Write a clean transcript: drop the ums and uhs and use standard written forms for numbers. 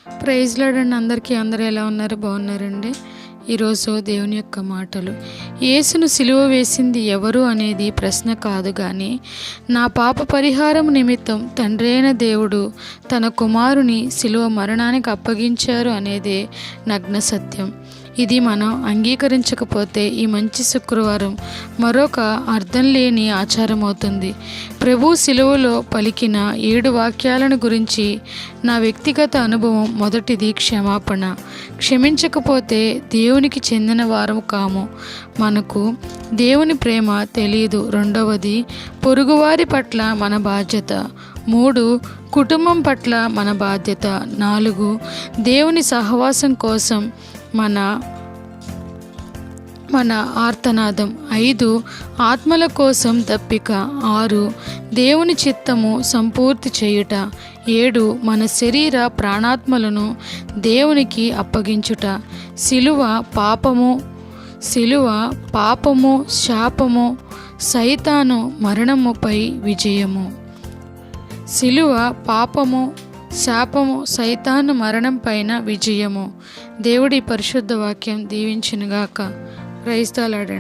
Praise lord అండి. అందరూ ఎలా ఉన్నారు? బాగున్నారండి. ఈరోజు దేవుని యొక్క మాటలు. యేసును సిలువ వేసింది ఎవరు అనేది ప్రశ్న కాదు, కానీ నా పాప పరిహారం నిమిత్తం తండ్రి అయిన దేవుడు తన కుమారుని సిలువ మరణానికి అప్పగించారు అనేదే నగ్న సత్యం. ఇది మనం అంగీకరించకపోతే ఈ మంచి శుక్రవారం మరొక అర్థం లేని ఆచారం అవుతుంది. ప్రభు సిలువలో పలికిన 7 వాక్యాలను గురించి నా వ్యక్తిగత అనుభవం. మొదటిది క్షమాపణ. క్షమించకపోతే దేవునికి చెందిన వారం కాము, మనకు దేవుని ప్రేమ తెలియదు. రెండవది పొరుగువారి పట్ల మన బాధ్యత. 3 కుటుంబం పట్ల మన బాధ్యత. 4 దేవుని సహవాసం కోసం మన ఆర్తనాదం. 5 ఆత్మల కోసం దప్పిక. 6 దేవుని చిత్తము సంపూర్తి చేయుట. 7 మన శరీర ప్రాణాత్మలను దేవునికి అప్పగించుట. సిలువ పాపము, శాపము, సైతాను మరణముపై విజయము. సిలువ పాపము, శాపము, సైతాను మరణం పైన విజయము. దేవుడి పరిశుద్ధ వాక్యం దీవించునుగాక. Praise the lord.